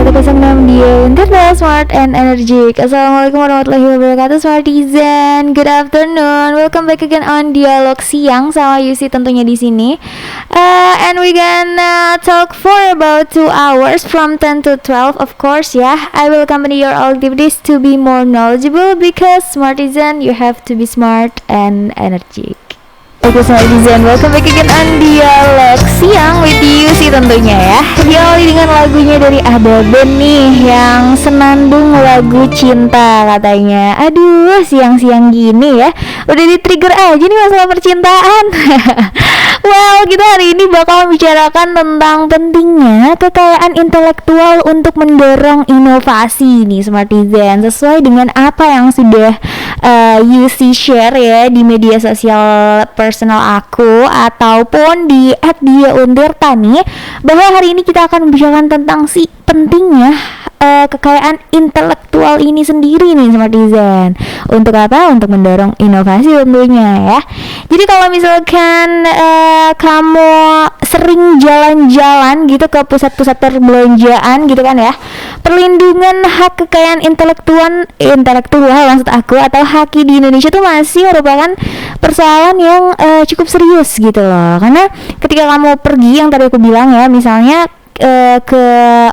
106 di Internet Smart and Energetic. Assalamualaikum warahmatullahi wabarakatuh, Smartizen. Good afternoon. Welcome back again on Dialog Siang sama Yusi tentunya di sini. And we gonna talk for about 2 hours from 10 to 12 of course ya. I will accompany your activities to be more knowledgeable because Smartizen you have to be smart and energetic. Oke Smartizen, welcome back again on Dialog Siang with Yusi tentunya ya. Diawali dengan lagunya dari Ada Ben nih yang senandung lagu cinta katanya. Aduh siang-siang gini ya udah di-trigger aja nih masalah percintaan. Well, kita hari ini bakal membicarakan tentang pentingnya kekayaan intelektual untuk mendorong inovasi nih Smartizen, sesuai dengan apa yang sudah Yusi share ya di media sosial personal aku ataupun di @diauntirta nih, bahwa hari ini kita akan membicarakan tentang si pentingnya kekayaan intelektual ini sendiri nih Smartizen. Untuk apa? Untuk mendorong inovasi tentunya ya. Jadi kalau misalkan kamu sering jalan-jalan gitu ke pusat-pusat perbelanjaan gitu kan ya, perlindungan hak kekayaan intelektual maksud aku atau HAKI di Indonesia tuh masih merupakan persoalan yang cukup serius gitu loh. Karena ketika kamu pergi yang tadi aku bilang ya, misalnya ke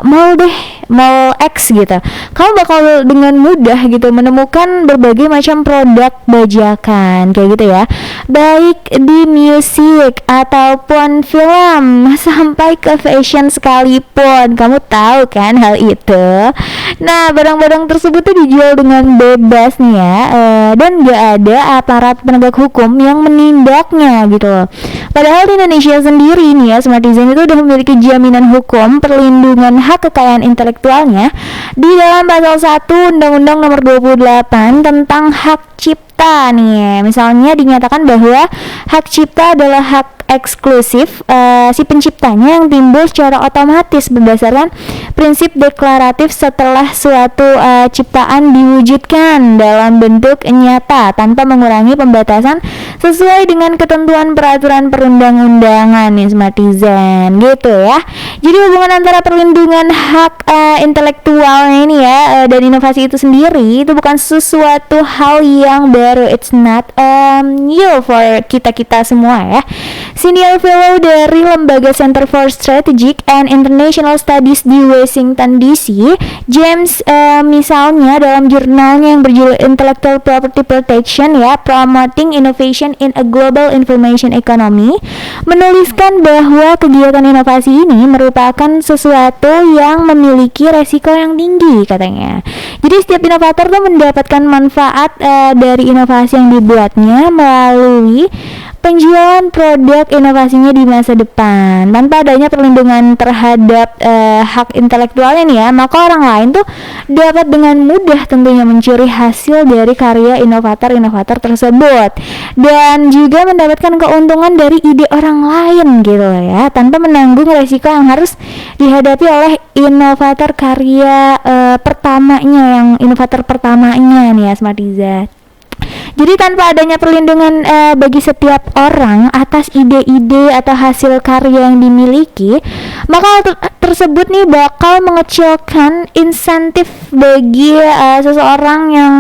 mall X gitu, kamu bakal dengan mudah gitu menemukan berbagai macam produk bajakan kayak gitu ya, baik di musik ataupun film sampai ke fashion sekalipun. Kamu tahu kan hal itu. Nah, barang-barang tersebut tuh dijual dengan bebas nih ya, dan gak ada aparat penegak hukum yang menindaknya gitu loh. Padahal di Indonesia sendiri nih ya, Smartizen itu udah memiliki jaminan hukum perlindungan hak kekayaan intelektualnya di dalam pasal 1 Undang-Undang Nomor 28 tentang hak cipta nih. Misalnya dinyatakan bahwa hak cipta adalah hak eksklusif si penciptanya yang timbul secara otomatis berdasarkan prinsip deklaratif setelah suatu ciptaan diwujudkan dalam bentuk nyata tanpa mengurangi pembatasan sesuai dengan ketentuan peraturan perundang-undangan nih Smartizen gitu ya. Jadi hubungan antara perlindungan hak intelektual ini ya dan inovasi itu sendiri itu bukan sesuatu hal yang baru. It's not new for kita semua ya. Senior Fellow dari Lembaga Center for Strategic and International Studies di Washington DC, James misalnya dalam jurnalnya yang berjudul Intellectual Property Protection ya, Promoting Innovation in a Global Information Economy, menuliskan bahwa kegiatan inovasi ini merupakan sesuatu yang memiliki resiko yang tinggi katanya. Jadi setiap inovator tuh mendapatkan manfaat dari inovasi yang dibuatnya melalui penjualan produk inovasinya di masa depan. Tanpa adanya perlindungan terhadap hak intelektualnya nih ya, maka orang lain tuh dapat dengan mudah tentunya mencuri hasil dari karya inovator-inovator tersebut dan juga mendapatkan keuntungan dari ide orang lain gitu ya, tanpa menanggung resiko yang harus dihadapi oleh inovator karya inovator pertamanya nih ya Smartizen. Jadi tanpa adanya perlindungan bagi setiap orang atas ide-ide atau hasil karya yang dimiliki, maka hal tersebut nih bakal mengecilkan insentif bagi seseorang yang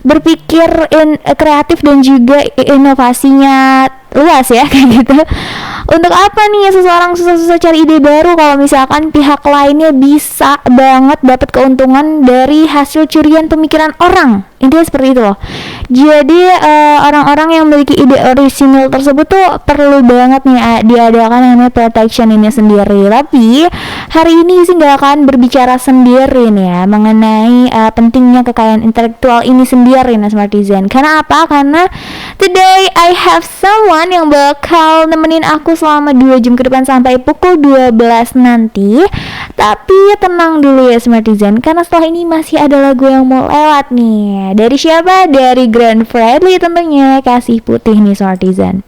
berpikir kreatif dan juga inovasinya luas ya kayak gitu. Untuk apa nih seseorang susah-susah cari ide baru kalau misalkan pihak lainnya bisa banget dapat keuntungan dari hasil curian pemikiran orang. Intinya seperti itu loh. Jadi orang-orang yang memiliki ide orisinal tersebut tuh perlu banget nih diadakan yang namanya protection ini sendiri. Tapi hari ini sih nggak akan berbicara sendiri nih ya mengenai pentingnya kekayaan intelektual ini sendiri nih Smartizen. Karena apa? Karena today I have someone yang bakal nemenin aku selama 2 jam ke depan sampai pukul 12 nanti. Tapi tenang dulu ya Smartizen, karena setelah ini masih ada lagu yang mau lewat nih. Dari siapa? Dari Grand Fredly tentunya, Kasih Putih nih Smartizen.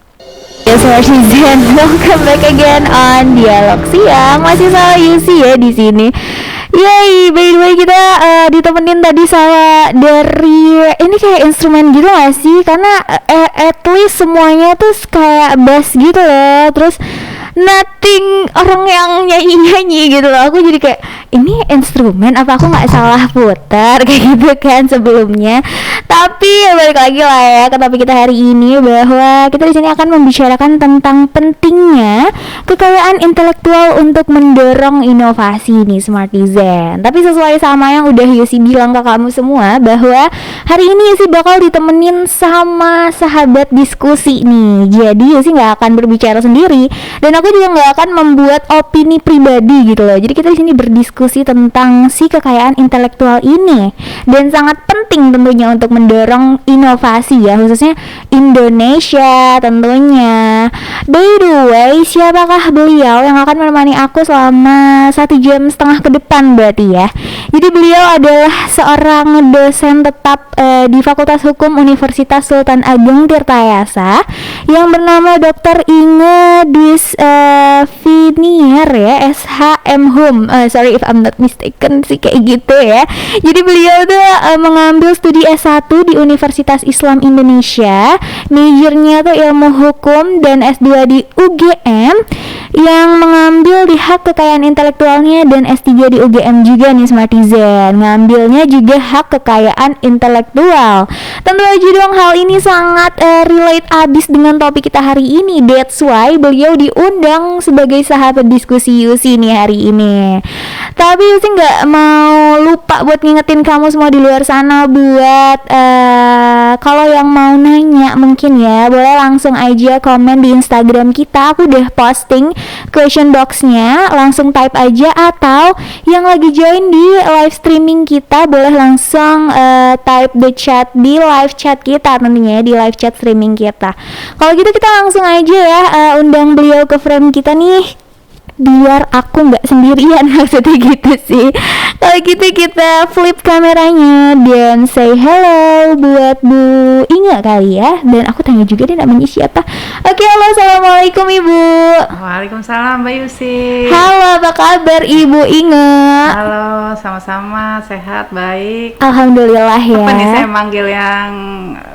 Ya Smartizen, welcome back again on Dialog Siang. Masih sama Yusi ya di sini. Yay, by the way kita ditemenin tadi sama dari ini kayak instrumen gitu gak sih? Karena at least semuanya tuh kayak bass gitu loh. Terus nothing orang yang nyanyi gitu loh. Aku jadi kayak, ini instrumen apa aku nggak salah putar kayak gitu kan sebelumnya. Tapi balik lagi lah ya ke topik kita hari ini, bahwa kita di sini akan membicarakan tentang pentingnya kekayaan intelektual untuk mendorong inovasi nih Smartizen. Tapi sesuai sama yang udah Yusi bilang ke kamu semua, bahwa hari ini Yusi bakal ditemenin sama sahabat diskusi nih. Jadi Yusi nggak akan berbicara sendiri, dan aku juga nggak akan membuat opini pribadi gitu loh. Jadi kita di sini berdiskusi tentang si kekayaan intelektual ini, dan sangat penting tentunya untuk mendorong inovasi ya, khususnya Indonesia tentunya. By the way, siapakah beliau yang akan menemani aku selama 1,5 jam ke depan berarti ya? Jadi beliau adalah seorang dosen tetap di Fakultas Hukum Universitas Sultan Ageng Tirtayasa yang bernama Dr. Inge Dwis Viniar ya, SHM Hum. Sorry if I'm not mistaken sih kayak gitu ya. Jadi beliau tuh mengambil studi S1 di Universitas Islam Indonesia, majornya tuh ilmu hukum, dan S2 di UGM yang mengambil di hak kekayaan intelektualnya, dan S3 di UGM juga nih Smartizen, ngambilnya juga hak kekayaan intelektual. Tentu aja dong hal ini sangat relate abis dengan topik kita hari ini. That's why beliau diundang sebagai sahabat diskusi Yusi nih hari ini. Tapi Yusi nggak mau lupa buat ngingetin kamu semua di luar sana, buat kalau yang mau nanya mungkin ya boleh langsung aja komen di Instagram kita. Aku udah posting question boxnya, langsung type aja, atau yang lagi join di live streaming kita boleh langsung type the chat di live chat kita tentunya, di live chat streaming kita. Kalau gitu kita langsung aja ya undang beliau ke frame kita nih, biar aku nggak sendirian maksudnya gitu sih. Kalau gitu kita flip kameranya dan say hello buat Bu Inge kali ya. Dan aku tanya juga dia namanya siapa. Oke, halo, assalamualaikum Ibu. Waalaikumsalam Mbak Yusi. Halo, apa kabar Ibu Inge? Halo, sama-sama, sehat, baik. Alhamdulillah ya. Apa nih saya manggil yang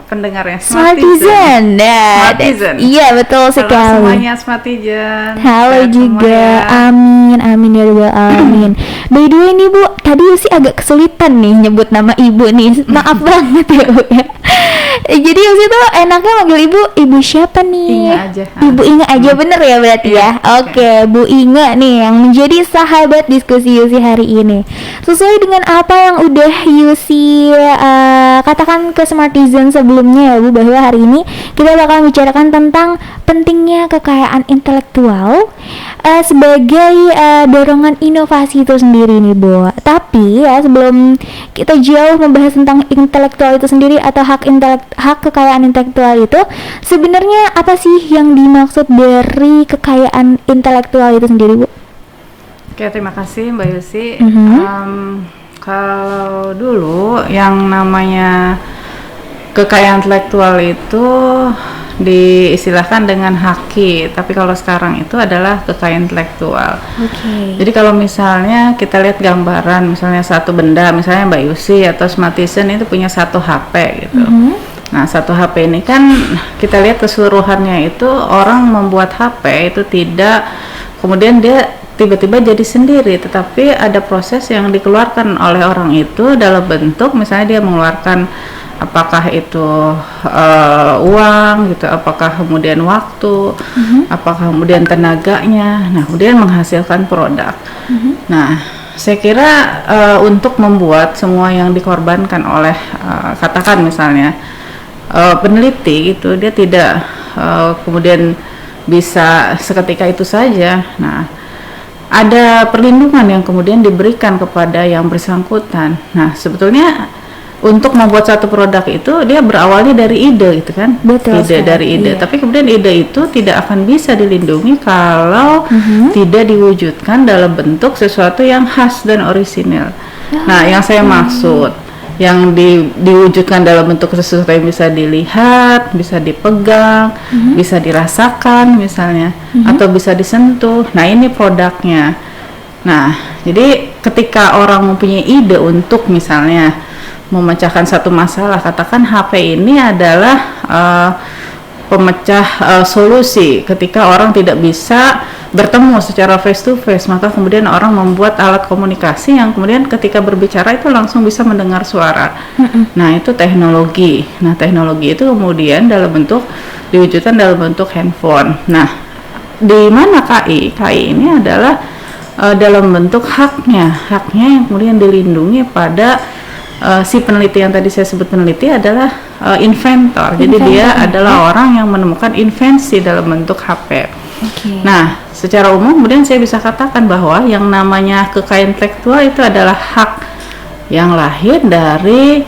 pendengarnya? Smartizen. Smartizen. Iya, betul sekali. Halo semuanya Smartizen. Halo sehat juga. semua ya. Amin, amin ya rabbal alamin. By the way nih Bu, tadi sih agak kesulitan nih nyebut nama Ibu nih. Maaf banget ya Bu ya. Jadi Yusi tuh enaknya manggil Ibu siapa nih? Inge aja. Ibu Inge aja bener ya berarti Iya, ya. Oke, Bu Inge nih yang menjadi sahabat diskusi Yusi hari ini. Sesuai dengan apa yang udah Yusi katakan ke Smartizen sebelumnya ya Bu, bahwa hari ini kita bakal bicarakan tentang pentingnya kekayaan intelektual sebagai dorongan inovasi itu sendiri nih Bu. Tapi ya sebelum kita jauh membahas tentang intelektual itu sendiri atau hak kekayaan intelektual itu, sebenarnya apa sih yang dimaksud dari kekayaan intelektual itu sendiri Bu? Oke, terima kasih Mbak Yusi. Kalau dulu yang namanya kekayaan intelektual itu diistilahkan dengan haki, tapi kalau sekarang itu adalah kekayaan intelektual. Jadi kalau misalnya kita lihat gambaran, misalnya satu benda, misalnya Mbak Yusi atau Smartizen itu punya satu HP gitu. Nah, satu HP ini kan kita lihat keseluruhannya itu orang membuat HP itu tidak kemudian dia tiba-tiba jadi sendiri, tetapi ada proses yang dikeluarkan oleh orang itu dalam bentuk misalnya dia mengeluarkan apakah itu uang gitu, apakah kemudian waktu, apakah kemudian tenaganya, nah kemudian menghasilkan produk. Nah, saya kira untuk membuat semua yang dikorbankan oleh katakan misalnya peneliti itu, dia tidak kemudian bisa seketika itu saja. Nah, ada perlindungan yang kemudian diberikan kepada yang bersangkutan. Nah, sebetulnya untuk membuat satu produk itu dia berawalnya dari ide gitu kan. Betul, dari ide, iya. tapi kemudian ide itu tidak akan bisa dilindungi kalau tidak diwujudkan dalam bentuk sesuatu yang khas dan orisinil. Nah, yang saya maksud yang diwujudkan dalam bentuk sesuatu yang bisa dilihat, bisa dipegang, bisa dirasakan misalnya, atau bisa disentuh. Nah, ini produknya. Nah, jadi ketika orang mempunyai ide untuk misalnya memecahkan satu masalah, katakan HP ini adalah pemecah solusi ketika orang tidak bisa bertemu secara face to face, maka kemudian orang membuat alat komunikasi yang kemudian ketika berbicara itu langsung bisa mendengar suara. Nah, itu teknologi. Nah, teknologi itu kemudian diwujudkan dalam bentuk handphone. Nah, di mana KI? KI ini adalah dalam bentuk haknya yang kemudian dilindungi pada si peneliti yang tadi saya sebut peneliti adalah inventor. Jadi dia adalah orang yang menemukan invensi dalam bentuk HP. Nah, secara umum kemudian saya bisa katakan bahwa yang namanya kekayaan intelektual itu adalah hak yang lahir dari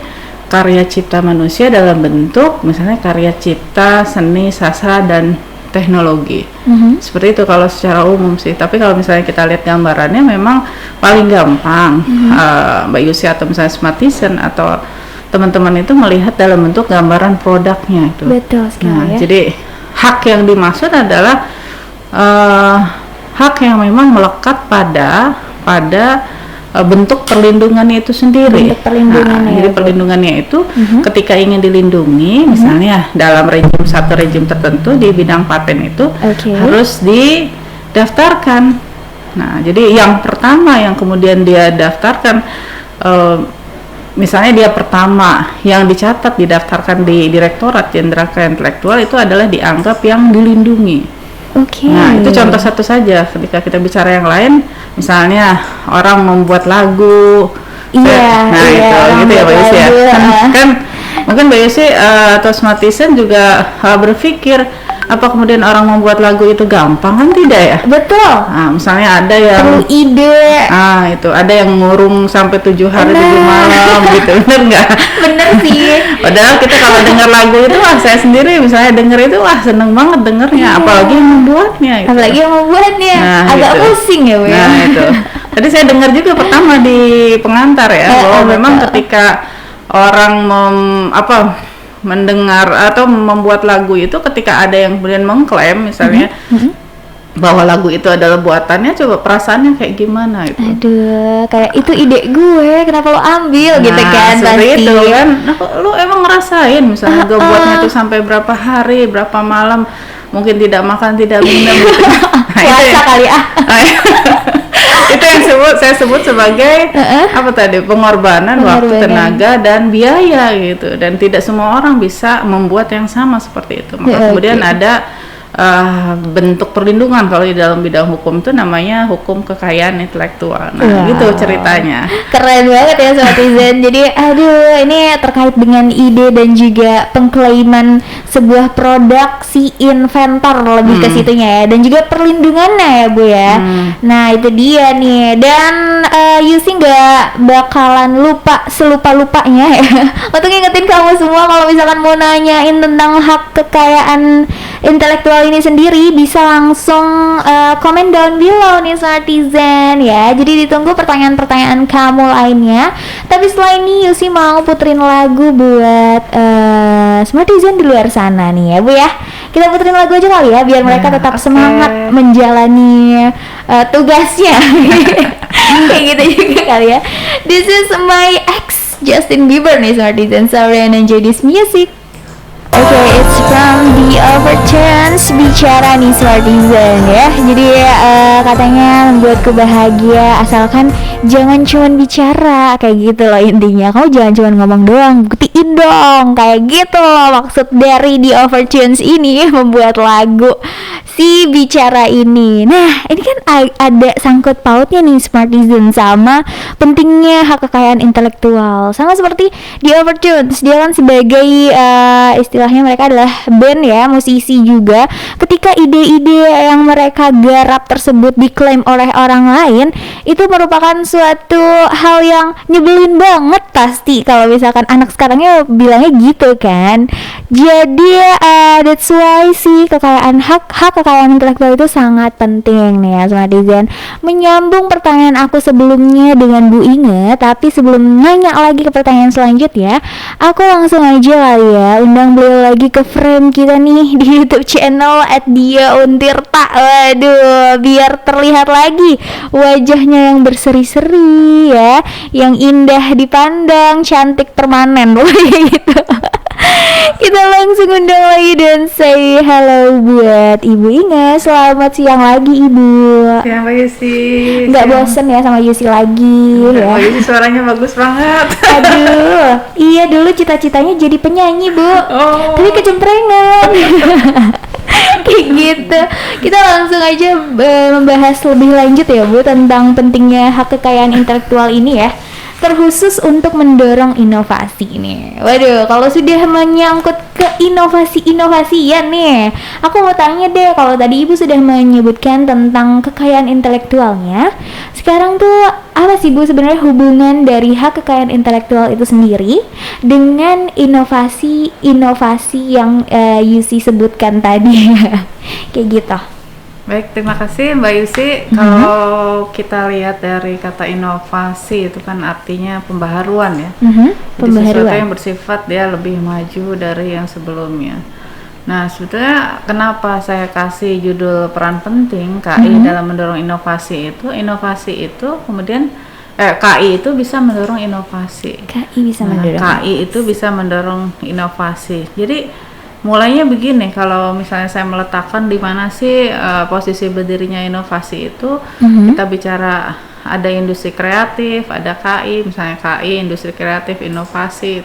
karya cipta manusia dalam bentuk misalnya karya cipta, seni, sastra, dan teknologi. Seperti itu kalau secara umum sih. Tapi kalau misalnya kita lihat gambarannya memang paling gampang Mbak Yusi atau misalnya Smartisan atau teman-teman itu melihat dalam bentuk gambaran produknya itu. Betul sekali. Nah, jadi hak yang dimaksud adalah hak yang memang melekat pada bentuk perlindungannya itu sendiri. Jadi perlindungannya itu ketika ingin dilindungi, misalnya dalam satu rejim tertentu di bidang paten itu harus didaftarkan. Nah, jadi yang pertama yang kemudian dia daftarkan, misalnya dia pertama yang dicatat didaftarkan di Direktorat Jenderal Kekayaan Intelektual itu adalah dianggap yang dilindungi. Nah, itu contoh satu saja. Ketika kita bicara yang lain, misalnya orang membuat lagu, itu gitu ya Mbak Yusi ya. Kan mungkin Mbak Yusi atau Smartisan juga berpikir apa kemudian orang membuat lagu itu gampang? Kan tidak ya? Betul. Nah, misalnya ada yang perlu ide. Itu ada yang ngurung sampai 7 hari 7 malam gitu, bener nggak? Bener sih. Padahal kita kalau dengar lagu itu, saya sendiri misalnya denger itu, seneng banget dengernya, apalagi yang membuatnya. Gitu. Apalagi yang membuatnya, agak gitu. Pusing ya, Bu. Nah itu. Tadi saya dengar juga pertama di pengantar ya, bahwa memang ketika orang mendengar atau membuat lagu itu ketika ada yang kemudian mengklaim misalnya bahwa lagu itu adalah buatannya, coba perasaannya kayak gimana itu. Aduh, kayak itu ide gue, kenapa lo ambil gitu kan pasti. Itu kan, lu emang ngerasain misalnya gue buatnya itu sampai berapa hari, berapa malam, mungkin tidak makan, tidak minum gitu. Puasa kali Itu yang saya sebut sebagai pengorbanan waktu, tenaga, dan biaya gitu, dan tidak semua orang bisa membuat yang sama seperti itu. Maka kemudian ada bentuk perlindungan kalau di dalam bidang hukum itu namanya hukum kekayaan intelektual. Nah, gitu ceritanya. Keren banget ya Smartisan. Jadi ini terkait dengan ide dan juga pengklaiman sebuah produk si inventor, lebih ke situnya ya, dan juga perlindungannya ya Bu ya. Nah, itu dia nih. Dan Yusi nggak bakalan lupa selupa-lupanya ya untuk ngingetin kamu semua kalau misalkan mau nanyain tentang hak kekayaan intelektual ini sendiri, bisa langsung komen down below nih Smartisan ya. Jadi ditunggu pertanyaan-pertanyaan kamu lainnya. Tapi setelah ini Yusi mau puterin lagu buat Smartisan di luar sana nih ya Bu ya. Kita puterin lagu aja kali ya, biar mereka tetap semangat menjalani tugasnya. Kayak gitu juga kali ya. This is my ex Justin Bieber nih Smartisan. Sorry and enjoy this music. It's from The Overtones, bicara nih Smartisan ya. Jadi katanya membuatku bahagia asalkan jangan cuma bicara, kayak gitu loh intinya. Kamu jangan cuma ngomong doang, buktiin dong, kayak gitu loh maksud dari The Overtones ini membuat lagu si bicara ini. Nah, ini kan ada sangkut pautnya nih Smartisan sama pentingnya hak kekayaan intelektual. Sama seperti The Overtones, dia kan sebagai istilahnya mereka adalah band ya, musisi juga. Ketika ide-ide yang mereka garap tersebut diklaim oleh orang lain, itu merupakan suatu hal yang nyebelin banget pasti kalau misalkan anak sekarangnya bilangnya gitu kan. Jadi that's why sih hak kekayaan intelektual itu sangat penting nih ya Smartisan. Menyambung pertanyaan aku sebelumnya dengan Bu Inge, tapi sebelum nanya lagi ke pertanyaan selanjutnya, aku langsung aja kali ya undang beliau lagi ke frame kita nih di YouTube channel @dia_untirta. Waduh, biar terlihat lagi wajahnya yang berseri-seri ya, yang indah dipandang, cantik permanen gitu. Kita langsung undang lagi dan say hello buat Ibu Inge. Selamat siang lagi Ibu. Siang Mbak Yusi. Nggak bosen ya sama Yusi lagi ya? Mbak Yusi suaranya bagus banget. Aduh, iya dulu cita-citanya jadi penyanyi Bu, tapi kecemprengan. Kayak gitu. Kita langsung aja membahas lebih lanjut ya Bu tentang pentingnya hak kekayaan intelektual ini ya, terkhusus untuk mendorong inovasi nih. Waduh, kalau sudah menyangkut ke inovasi-inovasian nih, aku mau tanya deh, kalau tadi Ibu sudah menyebutkan tentang kekayaan intelektualnya, sekarang tuh apa sih Bu sebenarnya hubungan dari hak kekayaan intelektual itu sendiri dengan inovasi-inovasi yang Yusi sebutkan tadi? Kayak gitu. Baik, terima kasih Mbak Yusi. Kalau kita lihat dari kata inovasi itu kan artinya pembaharuan ya. Jadi sesuatu yang bersifat dia lebih maju dari yang sebelumnya. Nah, sebetulnya kenapa saya kasih judul peran penting KI dalam mendorong inovasi itu? Inovasi itu kemudian KI itu bisa mendorong inovasi. KI itu bisa mendorong inovasi. Jadi mulainya begini, kalau misalnya saya meletakkan di mana sih posisi berdirinya inovasi itu, kita bicara ada industri kreatif, ada KI, misalnya KI, industri kreatif, inovasi.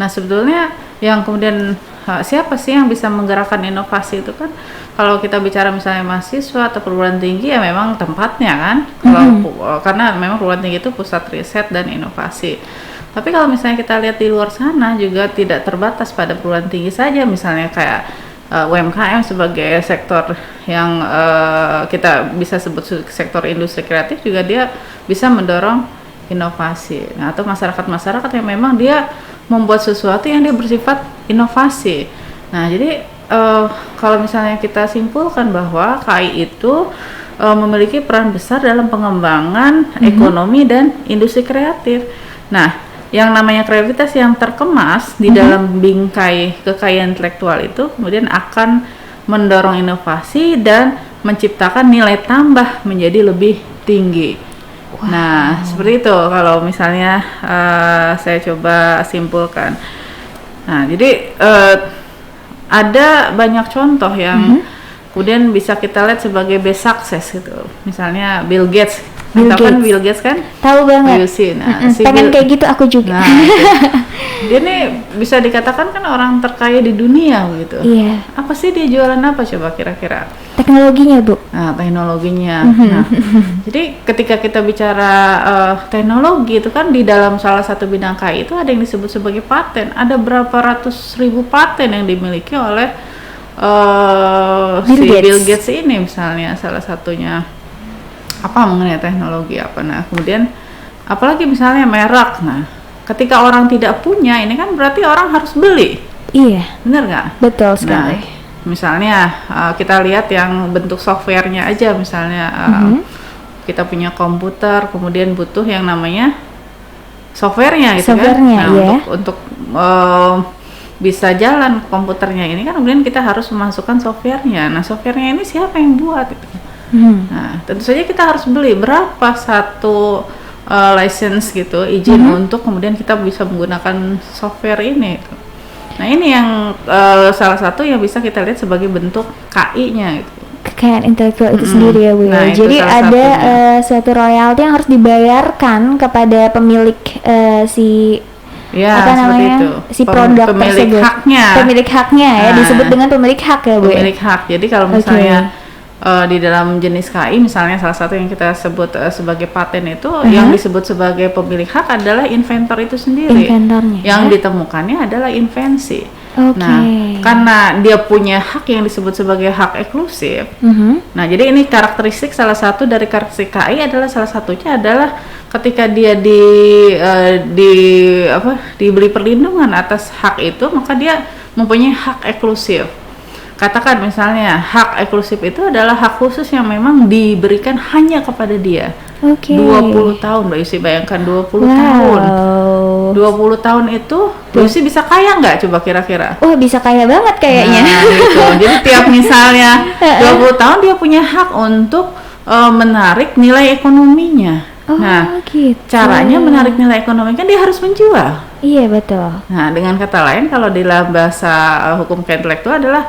Nah, sebetulnya yang kemudian siapa sih yang bisa menggerakkan inovasi itu kan? Kalau kita bicara misalnya mahasiswa atau perguruan tinggi ya memang tempatnya kan, karena memang perguruan tinggi itu pusat riset dan inovasi. Tapi kalau misalnya kita lihat di luar sana juga tidak terbatas pada perguruan tinggi saja, misalnya kayak UMKM sebagai sektor yang kita bisa sebut sektor industri kreatif juga dia bisa mendorong inovasi. Nah, atau masyarakat yang memang dia membuat sesuatu yang dia bersifat inovasi. Nah, jadi kalau misalnya kita simpulkan bahwa KI itu memiliki peran besar dalam pengembangan ekonomi dan industri kreatif. Nah, yang namanya kreativitas yang terkemas di dalam bingkai kekayaan intelektual itu kemudian akan mendorong inovasi dan menciptakan nilai tambah menjadi lebih tinggi. Nah, seperti itu kalau misalnya saya coba simpulkan. Nah, jadi ada banyak contoh yang kemudian bisa kita lihat sebagai best success gitu. Misalnya Bill Gates. Bill Gates kan? Tahu banget. Nah, pengen kayak gitu aku juga. Nah, dia nih bisa dikatakan kan orang terkaya di dunia gitu. Iya. Apa sih dia jualan apa coba kira-kira? Teknologinya Bu. Nah, teknologinya. Nah, jadi ketika kita bicara teknologi itu kan di dalam salah satu bidang KI itu ada yang disebut sebagai paten. Ada berapa ratus ribu paten yang dimiliki oleh Bill Gates ini misalnya salah satunya. Apa mengenai teknologi apa. Nah, kemudian apalagi misalnya merek. Nah, ketika orang tidak punya ini kan berarti orang harus beli. Iya. Benar nggak? Betul sekali. Nah, misalnya kita lihat yang bentuk softwarenya aja, misalnya kita punya komputer, kemudian butuh yang namanya softwarenya gitu kan. Nah, untuk bisa jalan komputernya ini kan kemudian kita harus memasukkan softwarenya. Nah, softwarenya ini siapa yang buat itu? Nah, tentu saja kita harus beli berapa satu license gitu, izin untuk kemudian kita bisa menggunakan software ini. Nah, ini yang salah satu yang bisa kita lihat sebagai bentuk KI-nya gitu. Kekayaan intelektual itu sendiri ya Bu. Nah, jadi ada suatu royalti yang harus dibayarkan kepada pemilik apa namanya itu. Si produk pemilik haknya ya, disebut dengan pemilik hak ya Bu. Pemilik hak. Jadi kalau misalnya di dalam jenis KI misalnya salah satu yang kita sebut sebagai paten itu yang disebut sebagai pemilik hak adalah inventor itu sendiri. Yang ditemukannya adalah invensi. Nah, karena dia punya hak yang disebut sebagai hak eksklusif. Nah, jadi ini karakteristik salah satu dari karakteristik KI adalah salah satunya adalah ketika dia diberi perlindungan atas hak itu, maka dia mempunyai hak eksklusif. Katakan misalnya hak eksklusif itu adalah hak khusus yang memang diberikan hanya kepada dia. 20 tahun, Mbak Yusi, bayangkan 20 tahun. 20 tahun itu Mbak Yusi bisa kaya nggak coba kira-kira? Wah, bisa kaya banget kayaknya. Nah, gitu. Jadi tiap misalnya 20 tahun dia punya hak untuk menarik nilai ekonominya. Oh, Nah, gitu. caranya menarik nilai ekonomi kan dia harus menjual. Iya, betul. Nah, dengan kata lain kalau di dalam bahasa hukum kekayaan intelektual adalah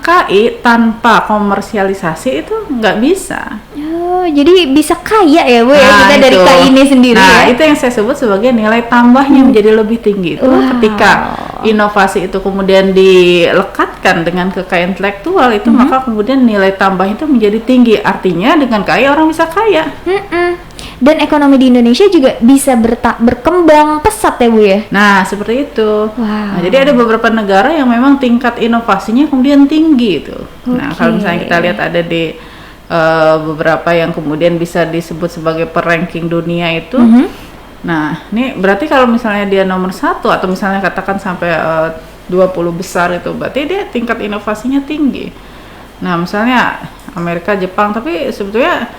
KI tanpa komersialisasi itu nggak bisa. Oh, jadi bisa kaya ya Bu ya kita dari itu. KI ini sendiri Nah, ya. itu yang saya sebut sebagai nilai tambahnya menjadi lebih tinggi. Itu Wow. ketika inovasi itu kemudian dilekatkan dengan kekayaan intelektual itu maka kemudian nilai tambah itu menjadi tinggi. Artinya dengan KI orang bisa kaya. Dan ekonomi di Indonesia juga bisa berkembang pesat ya Bu ya. Nah, seperti itu. Wow. Nah, jadi ada beberapa negara yang memang tingkat inovasinya kemudian tinggi itu. Nah, kalau misalnya kita lihat ada di beberapa yang kemudian bisa disebut sebagai peranking dunia itu. Nah, ini berarti kalau misalnya dia nomor 1 atau misalnya katakan sampai 20 besar itu, berarti dia tingkat inovasinya tinggi. Nah, misalnya Amerika, Jepang, tapi sebetulnya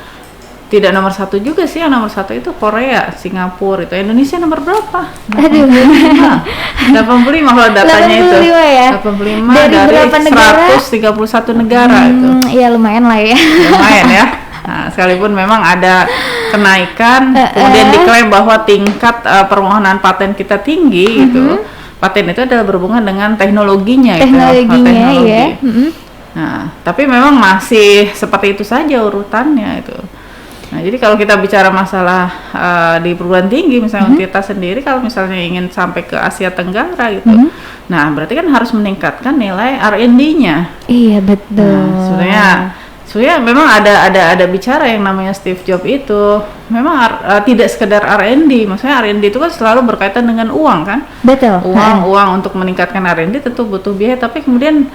tidak nomor 1 juga sih, yang nomor 1 itu Korea, Singapura itu. Indonesia nomor berapa? 85 kalau datanya 85 itu. ya? 85 Dari berapa negara? 131 negara itu. Iya lumayan lah ya. Lumayan ya. Nah, sekalipun memang ada kenaikan, kemudian diklaim bahwa tingkat permohonan paten kita tinggi gitu. Paten itu adalah berhubungan dengan teknologinya itu. Ya. Nah, tapi memang masih seperti itu saja urutannya itu. Nah, jadi kalau kita bicara masalah di perguruan tinggi, misalnya kita sendiri kalau misalnya ingin sampai ke Asia Tenggara gitu, nah berarti kan harus meningkatkan nilai R&D-nya. Iya betul. Nah, sebenarnya memang ada bicara yang namanya Steve Jobs itu, memang tidak sekedar R&D, maksudnya R&D itu kan selalu berkaitan dengan uang kan? Betul. Uang untuk meningkatkan R&D tentu butuh biaya, tapi kemudian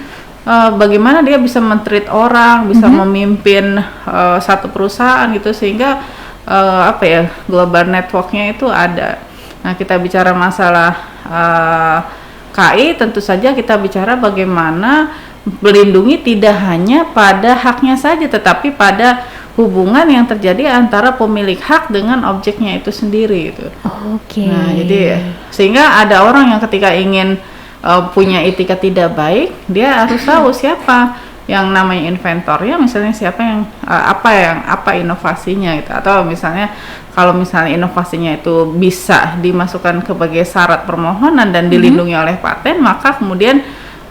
bagaimana dia bisa men-treat orang, bisa memimpin satu perusahaan gitu sehingga global networknya itu ada. Nah, kita bicara masalah KI, tentu saja kita bicara bagaimana melindungi tidak hanya pada haknya saja, tetapi pada hubungan yang terjadi antara pemilik hak dengan objeknya itu sendiri itu. Oke. Nah, jadi sehingga ada orang yang ketika ingin punya etika tidak baik, dia harus tahu siapa yang namanya inventornya, misalnya siapa yang apa inovasinya gitu, atau misalnya kalau misalnya inovasinya itu bisa dimasukkan sebagai syarat permohonan dan dilindungi oleh paten, maka kemudian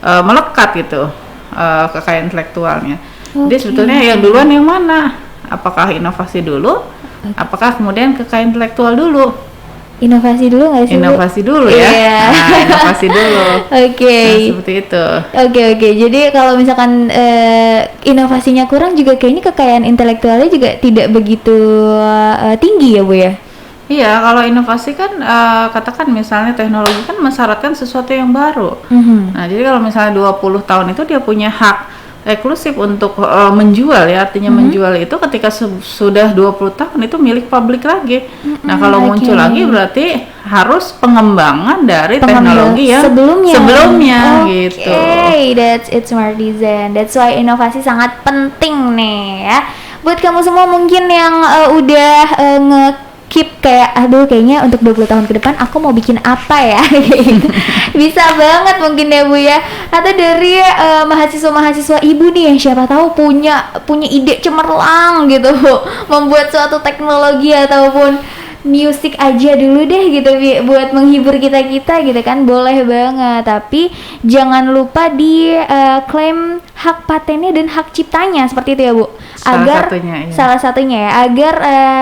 melekat gitu kekayaan intelektualnya. Jadi sebetulnya yang duluan yang mana? Apakah inovasi dulu? Apakah kemudian kekayaan intelektual dulu? Inovasi dulu nggak sih? Inovasi dulu ya. Yeah. Nah, inovasi dulu. Oke. Nah, seperti itu. Oke. Jadi kalau misalkan inovasinya kurang juga kayaknya kekayaan intelektualnya juga tidak begitu tinggi ya Bu ya? Iya, kalau inovasi kan katakan misalnya teknologi kan mensyaratkan sesuatu yang baru. Nah, jadi kalau misalnya 20 tahun itu dia punya hak eksklusif untuk menjual ya, artinya menjual itu ketika sudah 20 tahun itu milik publik lagi. Nah, kalau muncul lagi berarti harus pengembangan dari teknologi yang sebelumnya gitu. Oke, that's it smart design. That's why inovasi sangat penting nih ya. Buat kamu semua mungkin yang udah keep kayak aduh kayaknya untuk 20 tahun ke depan aku mau bikin apa ya gitu. Bisa banget mungkin ya Bu ya, atau dari mahasiswa-mahasiswa ibu nih yang siapa tahu punya ide cemerlang gitu membuat suatu teknologi ataupun musik aja dulu deh gitu buat menghibur kita gitu kan, boleh banget, tapi jangan lupa di klaim hak patennya dan hak ciptanya seperti itu ya Bu, salah satunya ya agar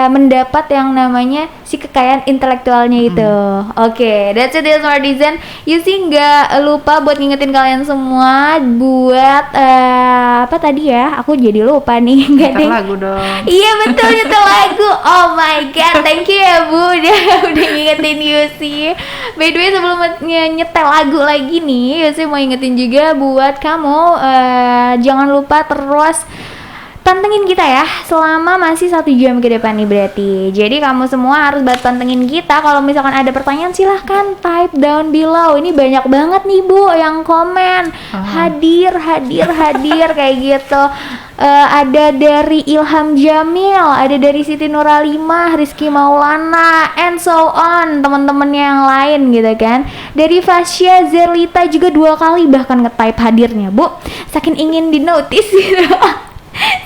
mendapat yang namanya si kekayaan intelektualnya itu. Oke, that's it ya Smart Design. Yusi nggak lupa buat ngingetin kalian semua buat apa tadi ya, aku jadi lupa nih. Nyetel lagu dong. Iya betul, nyetel lagu. Oh my god, thank you ya Bu udah ngingetin Yusi. By the way sebelum nyetel lagu lagi nih, Yusi mau ingetin juga buat kamu jangan lupa terus pantengin kita ya selama masih 1 jam ke depan nih berarti. Jadi kamu semua harus banget pantengin kita. Kalau misalkan ada pertanyaan silahkan type down below. Ini banyak banget nih Bu yang komen hadir kayak gitu. Ada dari Ilham Jamil, ada dari Siti Nuralimah, Rizky Maulana, and so on, teman-teman yang lain gitu kan. Dari Fasya Zerlita juga 2 kali bahkan nge-type hadirnya Bu, saking ingin di notice gitu.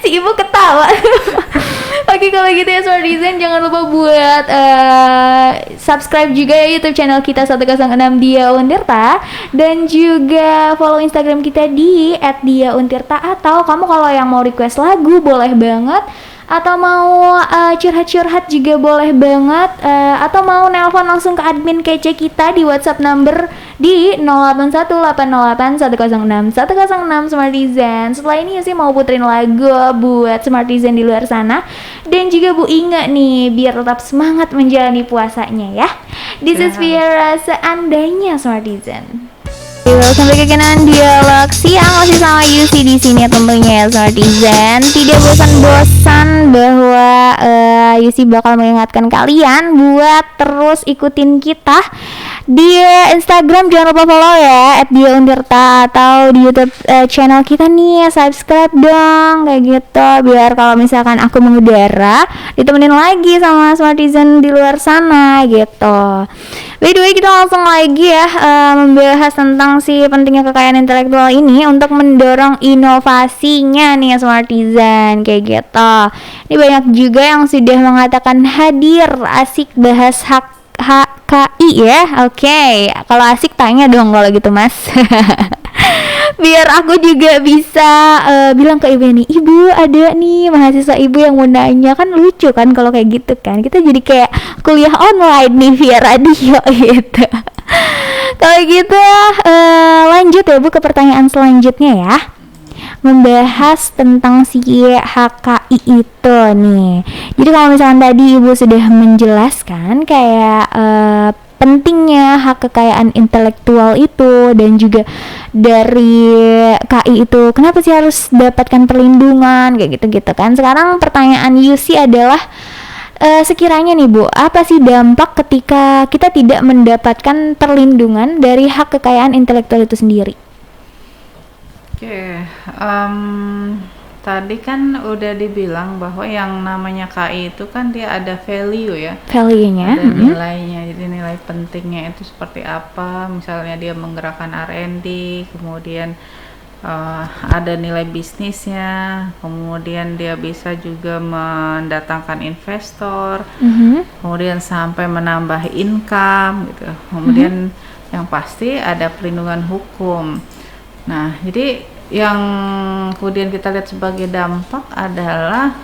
Si ibu ketawa. Oke, kalau gitu ya Smartizen, jangan lupa buat subscribe juga ya YouTube channel kita 106 Dia Untirta, dan juga follow Instagram kita di @diauntirta. Atau kamu kalau yang mau request lagu boleh banget, atau mau curhat-curhat juga boleh banget, atau mau nelpon langsung ke admin kece kita di WhatsApp number di 081808106106 Smartizen. Setelah ini sih mau puterin lagu buat Smartizen di luar sana, dan juga Bu Inga nih biar tetap semangat menjalani puasanya ya. This is Viera seandainya Smartizen. Welcome back again on Dialog Siang, masih sama Yusi di sini tentunya ya Smartizen. Tidak bosan-bosan bahwa Yusi bakal mengingatkan kalian buat terus ikutin kita di Instagram. Jangan lupa follow ya @diauntirta, atau di YouTube channel kita nih subscribe dong kayak gitu, biar kalau misalkan aku mengudara ditemenin lagi sama Smartizen di luar sana gitu. By the way, kita langsung lagi ya membahas tentang si pentingnya kekayaan intelektual ini untuk mendorong inovasinya nih ya Smartizen kayak gitu. Ini banyak juga yang sudah mengatakan hadir, asik bahas HKI ya. Oke, kalau asik tanya dong kalau gitu Mas. Biar aku juga bisa bilang ke ibu nih, ibu ada nih mahasiswa ibu yang mau nanya. Kan lucu kan kalau kayak gitu kan, kita jadi kayak kuliah online nih via radio gitu. Kalau gitu lanjut ya Bu ke pertanyaan selanjutnya ya, membahas tentang si HKI itu nih. Jadi kalau misalkan tadi ibu sudah menjelaskan kayak pentingnya hak kekayaan intelektual itu, dan juga dari KI itu kenapa sih harus dapatkan perlindungan kayak gitu-gitu kan. Sekarang pertanyaan Yusi adalah sekiranya nih Bu, apa sih dampak ketika kita tidak mendapatkan perlindungan dari hak kekayaan intelektual itu sendiri? Oke, tadi kan udah dibilang bahwa yang namanya KI itu kan dia ada value ya, Value-nya, ada nilainya. Jadi nilai pentingnya itu seperti apa? Misalnya dia menggerakkan R&D, kemudian ada nilai bisnisnya, kemudian dia bisa juga mendatangkan investor, kemudian sampai menambah income gitu. Kemudian yang pasti ada perlindungan hukum. Nah, jadi yang kemudian kita lihat sebagai dampak adalah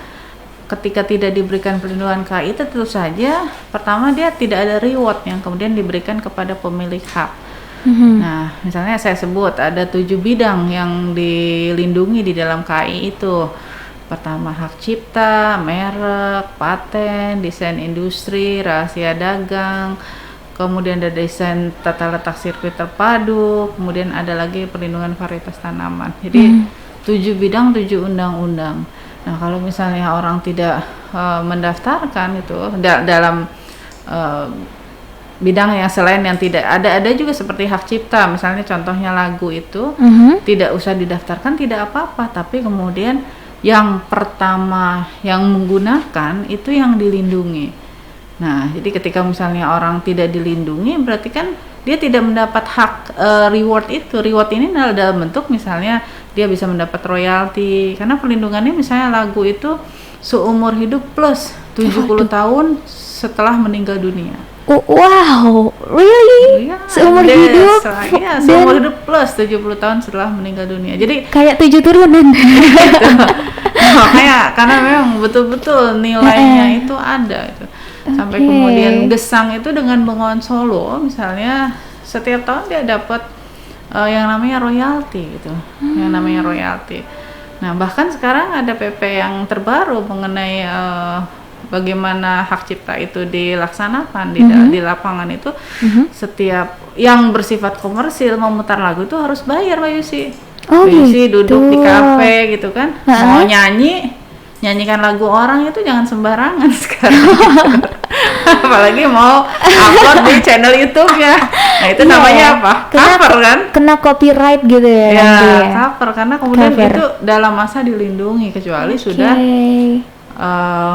ketika tidak diberikan perlindungan KI, tentu saja pertama dia tidak ada reward yang kemudian diberikan kepada pemilik hak. Nah, misalnya saya sebut ada 7 bidang yang dilindungi di dalam KI itu. Pertama hak cipta, merek, paten, desain industri, rahasia dagang, kemudian ada desain tata letak sirkuit terpadu, kemudian ada lagi perlindungan varietas tanaman. Jadi 7 bidang, 7 undang-undang. Nah, kalau misalnya orang tidak mendaftarkan itu dalam bidang yang selain yang tidak ada juga seperti hak cipta, misalnya contohnya lagu itu tidak usah didaftarkan, tidak apa-apa, tapi kemudian yang pertama yang menggunakan itu yang dilindungi. Nah, jadi ketika misalnya orang tidak dilindungi, berarti kan dia tidak mendapat hak reward itu. Reward ini adalah dalam bentuk misalnya dia bisa mendapat royalti, karena perlindungannya misalnya lagu itu seumur hidup plus 70 tahun setelah meninggal dunia. Wow, really? Iya, seumur hidup? Iya, seumur hidup plus 70 tahun setelah meninggal dunia. Jadi kayak 7 turunan. Gitu. Makanya karena memang betul-betul nilainya itu ada itu. Sampai kemudian Gesang itu dengan Bengawan Solo misalnya setiap tahun dia dapat yang namanya royalti gitu. Yang namanya royalti. Nah, bahkan sekarang ada PP yang terbaru mengenai bagaimana hak cipta itu dilaksanakan di lapangan itu. Setiap yang bersifat komersil memutar lagu itu harus bayar, Mbak Yusi. Oh, Yusi gitu. duduk di kafe gitu kan, mau nyanyikan lagu orang itu jangan sembarangan sekarang. Apalagi mau upload di channel YouTube ya. Nah, itu namanya apa? Cover kan? Kena copyright gitu ya, Ya, nanti ya. cover, karena kemudian itu dalam masa dilindungi kecuali sudah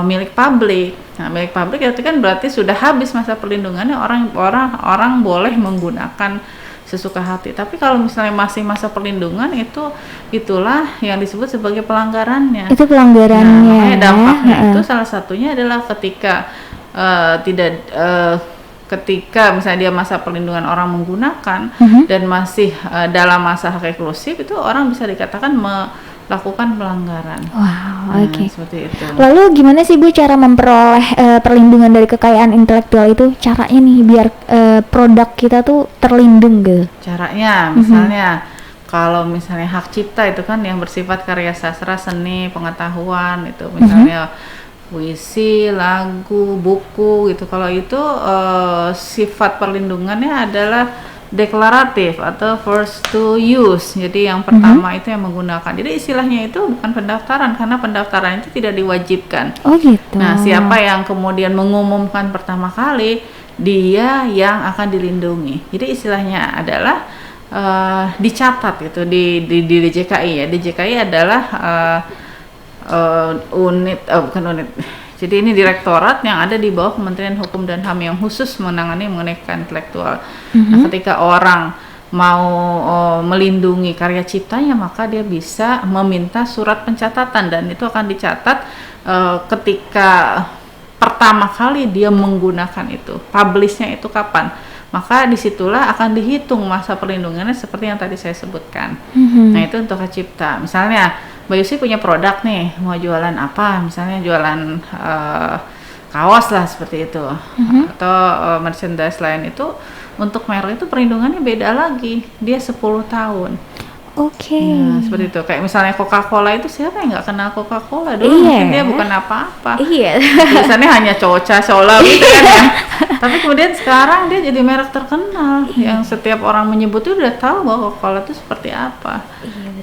milik publik. Nah, milik publik itu kan berarti sudah habis masa perlindungannya, orang boleh menggunakan sesuka hati. Tapi kalau misalnya masih masa perlindungan itulah yang disebut sebagai pelanggarannya. Itu pelanggarannya. Nah, makanya dampaknya itu salah satunya adalah ketika ketika misalnya dia masa perlindungan orang menggunakan dan masih dalam masa hak eksklusif, itu orang bisa dikatakan melakukan pelanggaran. Wow, oke. Seperti itu. Lalu gimana sih Bu cara memperoleh perlindungan dari kekayaan intelektual itu? Caranya nih biar produk kita tuh terlindung gitu. Caranya misalnya kalau misalnya hak cipta itu kan yang bersifat karya sastra, seni, pengetahuan itu misalnya puisi, lagu, buku gitu. Kalau itu sifat perlindungannya adalah deklaratif atau first to use. Jadi yang pertama itu yang menggunakan. Jadi istilahnya itu bukan pendaftaran karena pendaftaran itu tidak diwajibkan. Oh gitu. Nah, siapa yang kemudian mengumumkan pertama kali, dia yang akan dilindungi. Jadi istilahnya adalah dicatat gitu di DJKI ya. DJKI adalah bukan unit. Jadi ini direktorat yang ada di bawah Kementerian Hukum dan HAM yang khusus menangani mengenai kekayaan intelektual. Nah, ketika orang mau melindungi karya ciptanya, maka dia bisa meminta surat pencatatan dan itu akan dicatat ketika pertama kali dia menggunakan itu. Publishnya itu kapan? Maka disitulah akan dihitung masa perlindungannya seperti yang tadi saya sebutkan. Nah, itu untuk hak cipta. Misalnya Mbak Yusi punya produk nih, mau jualan apa? Misalnya jualan kaos lah seperti itu, atau merchandise lain itu, untuk merek itu perlindungannya beda lagi, dia 10 tahun. Oke. Nah, seperti itu. Kayak misalnya Coca-Cola itu, siapa yang nggak kenal Coca-Cola? Dulu mungkin dia bukan apa-apa. Iya. Biasanya hanya Coca-Cola gitu kan ya. Tapi kemudian sekarang dia jadi merek terkenal yang setiap orang menyebut itu udah tahu bahwa Coca-Cola itu seperti apa.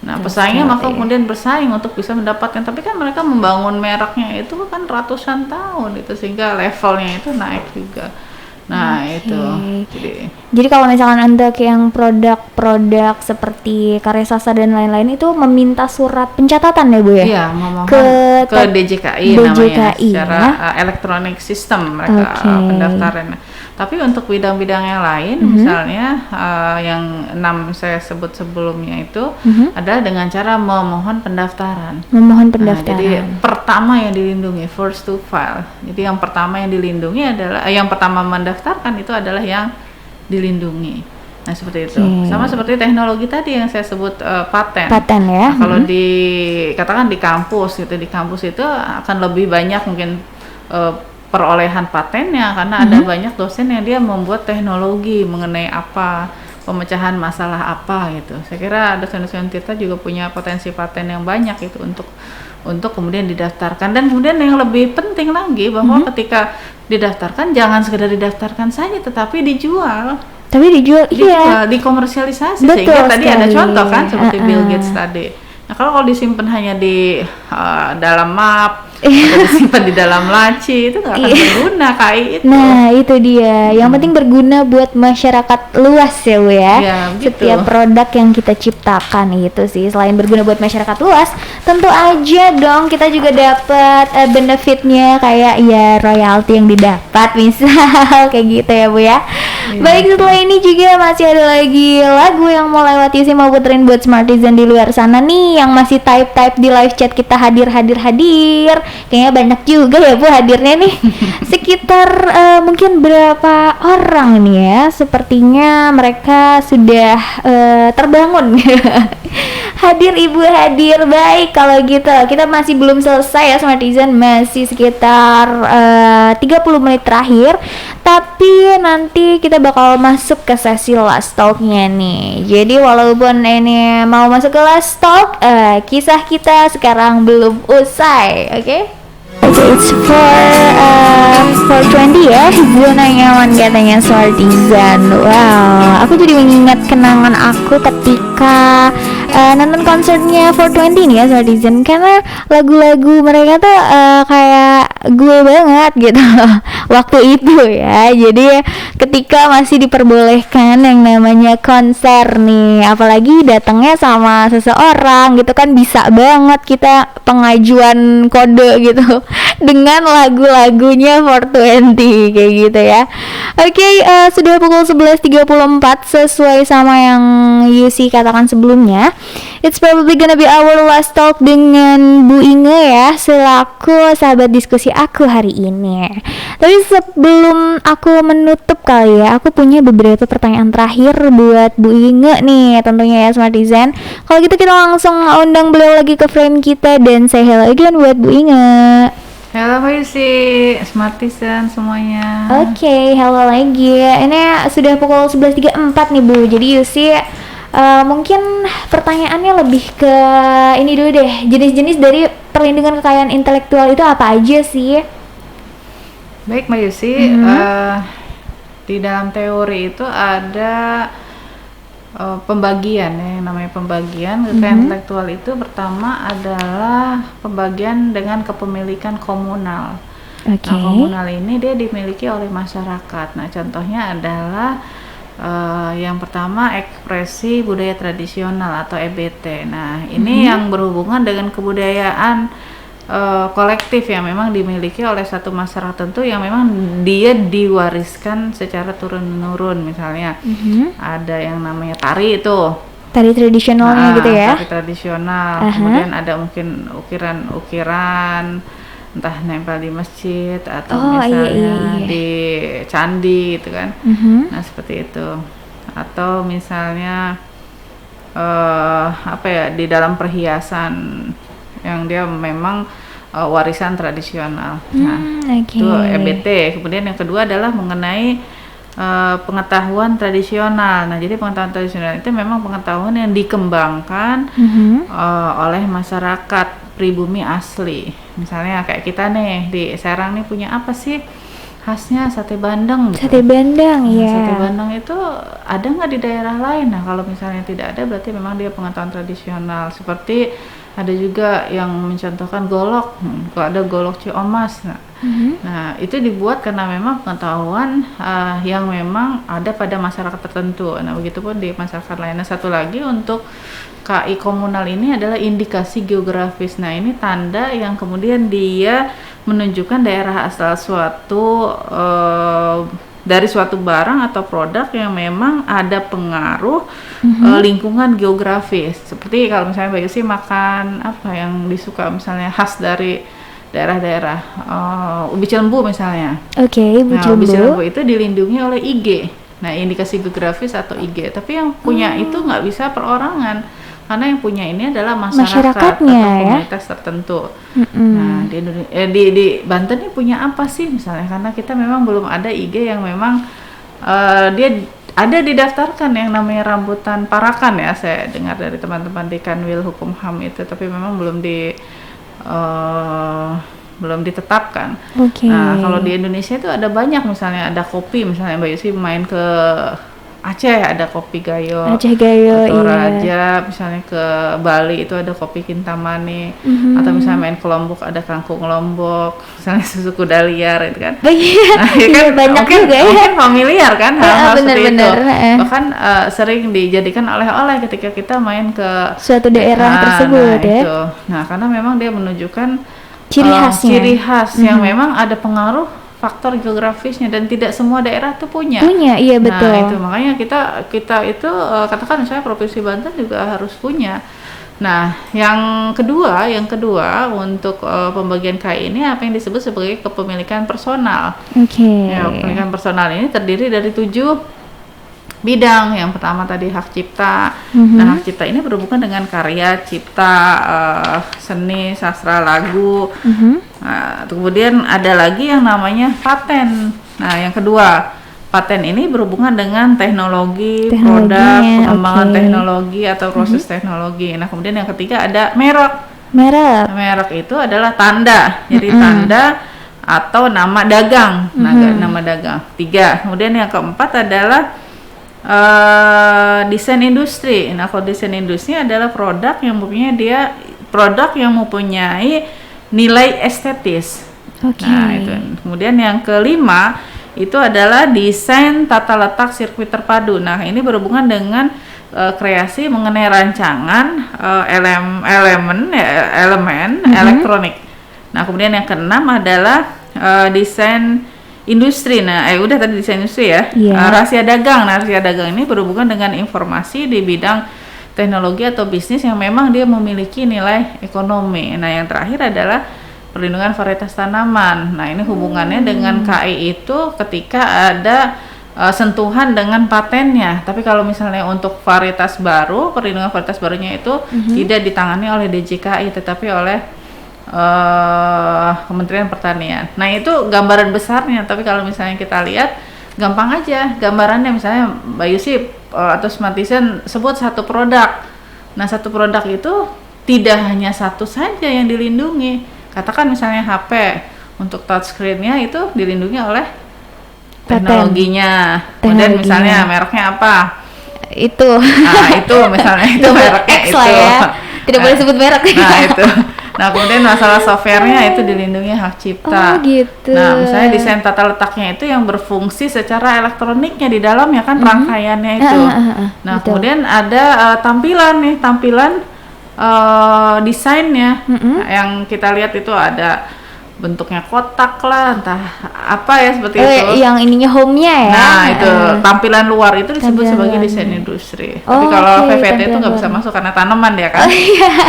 Nah, pesaingnya maka kemudian bersaing untuk bisa mendapatkan. Tapi kan mereka membangun mereknya itu kan ratusan tahun itu, sehingga levelnya itu naik juga. Nah, itu. Jadi kalau misalkan untuk yang produk-produk seperti karya sastra dan lain-lain itu meminta surat pencatatan ya Bu ya? Iya, memohon ke DJKI namanya, secara electronic system mereka pendaftarannya. Tapi untuk bidang-bidang yang lain, misalnya yang 6 saya sebut sebelumnya itu adalah dengan cara memohon pendaftaran. Memohon pendaftaran. Jadi pertama yang dilindungi, first to file. Jadi yang pertama yang dilindungi adalah yang pertama mendaftarkan itu adalah yang dilindungi. Nah, seperti itu. Sama seperti teknologi tadi yang saya sebut paten. Paten ya. Nah, kalau dikatakan di kampus gitu, di kampus itu akan lebih banyak mungkin perolehan patennya karena ada banyak dosen yang dia membuat teknologi mengenai apa, pemecahan masalah apa gitu. Saya kira dosen-dosen kita juga punya potensi paten yang banyak itu untuk kemudian didaftarkan. Dan kemudian yang lebih penting lagi bahwa ketika didaftarkan jangan sekedar didaftarkan saja, tetapi dijual. Iya, dikomersialisasi. Betul Sehingga tadi ada sekali. contoh kan seperti Bill Gates tadi. Nah, kalau disimpan hanya di dalam map atau disimpan di dalam laci, itu nggak akan berguna KI itu. Nah, itu dia. Yang penting berguna buat masyarakat luas ya Bu ya. Ya, setiap produk yang kita ciptakan itu sih, selain berguna buat masyarakat luas, tentu aja dong kita juga dapat benefitnya kayak ya royalti yang didapat misal kayak gitu ya Bu ya. Baik, setelah ini juga masih ada lagi lagu yang mau lewat Yusi mau puterin buat Smartizen di luar sana nih yang masih type di live chat kita hadir. Kayaknya banyak juga ya Bu hadirnya nih. Sekitar mungkin berapa orang nih ya. Sepertinya mereka sudah terbangun. Hadir Ibu hadir. Baik, kalau gitu kita masih belum selesai ya Smartizen, masih sekitar 30 menit terakhir. Tapi nanti kita bakal masuk ke sesi last talk-nya nih. Jadi walaupun ini mau masuk ke last talk, kisah kita sekarang belum usai, oke? It's for 20 ya, zona nyaman katanya Smartizen. Wow, aku jadi mengingat kenangan aku ketika nonton konsernya 420 nih ya Smartizen, karena lagu-lagu mereka tuh kayak gue banget gitu waktu itu ya. Jadi ketika masih diperbolehkan yang namanya konser nih, apalagi datangnya sama seseorang gitu kan, bisa banget kita pengajuan kode gitu dengan lagu-lagunya 420 kayak gitu ya. Oke, sudah pukul 11.34 sesuai sama yang Yusi katakan sebelumnya. It's probably gonna be our last talk dengan Bu Inge ya, selaku sahabat diskusi aku hari ini. Tapi sebelum aku menutup kali ya, aku punya beberapa pertanyaan terakhir buat Bu Inge nih tentunya ya Smartizen. Kalau gitu kita langsung undang beliau lagi ke frame kita dan say hello again buat Bu Inge. Halo Mbak Yusi, Smartizen semuanya. Oke, halo lagi. Ini sudah pukul 11.34 nih Bu. Jadi Yusi mungkin pertanyaannya lebih ke ini dulu deh. Jenis-jenis dari perlindungan kekayaan intelektual itu apa aja sih? Baik Mbak Yusi, di dalam teori itu ada pembagian ya, yang namanya pembagian kekayaan intelektual itu pertama adalah pembagian dengan kepemilikan komunal. Nah, komunal ini dia dimiliki oleh masyarakat. Nah, contohnya adalah yang pertama ekspresi budaya tradisional atau EBT. Nah, ini yang berhubungan dengan kebudayaan kolektif yang memang dimiliki oleh satu masyarakat tertentu yang memang dia diwariskan secara turun-menurun. Misalnya ada yang namanya tari itu, tari tradisionalnya gitu ya, tari tradisional. Kemudian ada mungkin ukiran-ukiran entah nempel di masjid atau misalnya di candi gitu kan. Nah seperti itu. Atau misalnya apa ya, di dalam perhiasan yang dia memang warisan tradisional. Nah, itu EBT. Kemudian yang kedua adalah mengenai pengetahuan tradisional. Nah, jadi pengetahuan tradisional itu memang pengetahuan yang dikembangkan oleh masyarakat pribumi asli. Misalnya kayak kita nih di Serang nih punya apa sih khasnya sate bandeng gitu. Sate bandeng ya. Sate bandeng itu ada nggak di daerah lain? Nah, kalau misalnya tidak ada berarti memang dia pengetahuan tradisional. Seperti ada juga yang mencontohkan golok, kalau ada golok Ciomas. Nah, itu dibuat karena memang pengetahuan yang memang ada pada masyarakat tertentu. Nah, begitupun di masyarakat lain. Nah, satu lagi untuk KI komunal ini adalah indikasi geografis. Nah, ini tanda yang kemudian dia menunjukkan daerah asal suatu dari suatu barang atau produk yang memang ada pengaruh lingkungan geografis. Seperti kalau misalnya Mbak Yusi makan apa yang disuka misalnya khas dari daerah-daerah ubi cilembu misalnya. Ubi cilembu itu dilindungi oleh IG. Nah, indikasi geografis atau IG. Tapi yang punya itu nggak bisa perorangan. Karena yang punya ini adalah masyarakat atau komunitas tertentu. Nah, di Banten ini punya apa sih misalnya? Karena kita memang belum ada IG yang memang dia ada didaftarkan yang namanya rambutan parakan ya. Saya dengar dari teman-teman di Kanwil Hukum HAM itu, tapi memang belum ditetapkan. Nah, kalau di Indonesia itu ada banyak, misalnya ada kopi, misalnya Mbak Yusi main ke Aceh ada kopi Gayo, atau Raja, misalnya ke Bali itu ada kopi Kintamani, atau misalnya main ke Lombok ada kangkung Lombok, misalnya susu kuda liar itu kan. Nah, ya kan banyak juga ya. Mungkin familiar kan hal-hal seperti itu. Bahkan sering dijadikan oleh-oleh ketika kita main ke suatu daerah tersebut ya. Itu. Nah, karena memang dia menunjukkan ciri khas yang memang ada pengaruh faktor geografisnya dan tidak semua daerah tuh punya. Iya betul. Nah, itu makanya kita itu katakan misalnya Provinsi Banten juga harus punya. Nah, yang kedua untuk pembagian KI ini apa yang disebut sebagai kepemilikan personal. Ya, kepemilikan personal ini terdiri dari 7 bidang. Yang pertama tadi hak cipta. Nah, hak cipta ini berhubungan dengan karya cipta, seni, sastra, lagu. Nah, kemudian ada lagi yang namanya paten. Nah, yang kedua, paten ini berhubungan dengan teknologi produk, pengembangan teknologi atau proses teknologi. Nah, kemudian yang ketiga ada merek. Merek itu adalah tanda. Jadi tanda atau nama dagang. Nama dagang. 3. Kemudian yang keempat adalah desain industri. Nah, kalau desain industri adalah produk yang mempunyai nilai estetis. Oke. Nah, itu. Kemudian yang kelima itu adalah desain tata letak sirkuit terpadu. Nah, ini berhubungan dengan kreasi mengenai rancangan elemen elektronik. Nah, kemudian yang keenam adalah desain industri. Nah, udah tadi desain industri ya. Yeah. Rahasia dagang. Nah, rahasia dagang ini berhubungan dengan informasi di bidang teknologi atau bisnis yang memang dia memiliki nilai ekonomi. Nah, yang terakhir adalah perlindungan varietas tanaman. Nah, ini hubungannya dengan KI itu ketika ada sentuhan dengan patennya. Tapi kalau misalnya untuk varietas baru, perlindungan varietas barunya itu tidak ditangani oleh DJKI, tetapi oleh Kementerian Pertanian. Nah, itu gambaran besarnya. Tapi kalau misalnya kita lihat, gampang aja gambarannya. Misalnya Mbak Yusi atau Smartisan sebut satu produk. Nah, satu produk itu tidak hanya satu saja yang dilindungi. Katakan misalnya HP, untuk touchscreen-nya itu dilindungi oleh teknologinya. Kemudian misalnya mereknya apa? Itu. Nah, itu misalnya itu mereknya X itu. Lah ya. Tidak boleh sebut merek. Nah, itu. Nah, kemudian masalah softwarenya itu dilindungi hak cipta. Oh, gitu. Nah, misalnya desain tata letaknya itu yang berfungsi secara elektroniknya di dalamnya kan rangkaiannya itu. Nah, betul. kemudian ada tampilan desainnya. Yang kita lihat itu ada bentuknya kotak lah, entah apa ya seperti itu. Yang ininya home-nya ya. Nah, itu tampilan luar itu disebut Tampilan sebagai luar. desain industri. Tapi kalau oke, VVT itu tampilan nggak bisa luar. masuk karena tanaman dia kan.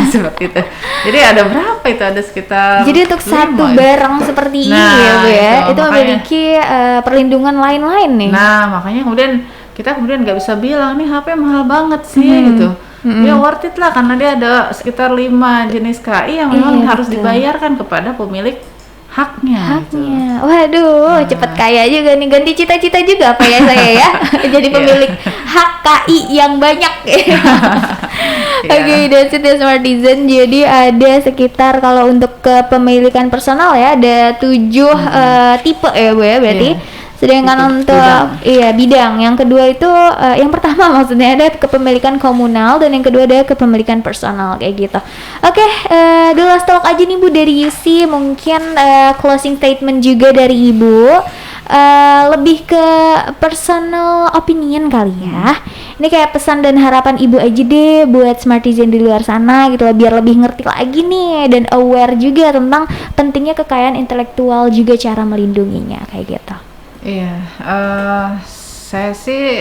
Seperti itu. Jadi ada berapa itu? Ada sekitar Jadi untuk 5 satu ya. barang seperti ini Nah, ya Bu ya, itu makanya. memiliki perlindungan lain-lain nih. Nah, makanya kita kemudian nggak bisa bilang nih HP mahal banget sih gitu. Dia worth it lah karena dia ada sekitar 5 jenis KI yang memang Iya, harus betul. dibayarkan kepada pemilik haknya. Gitu. Waduh, cepet kaya juga nih, ganti cita-cita juga apa ya saya ya, jadi pemilik hak KI yang banyak. Oke, that's it ya Smartisan. Jadi ada sekitar kalau untuk kepemilikan personal ya ada 7 tipe ya Bu ya berarti. Iya. Sedangkan Bidang. untuk bidang yang kedua itu yang pertama maksudnya ada kepemilikan komunal dan yang kedua ada kepemilikan personal kayak gitu. Oke, the last talk aja nih Bu dari Yusi, mungkin closing statement juga dari Ibu. Lebih ke personal opinion kali ya. Ini kayak pesan dan harapan Ibu aja deh buat Smartisan di luar sana gitu loh, biar lebih ngerti lagi nih dan aware juga tentang pentingnya kekayaan intelektual juga cara melindunginya kayak gitu. Iya, saya sih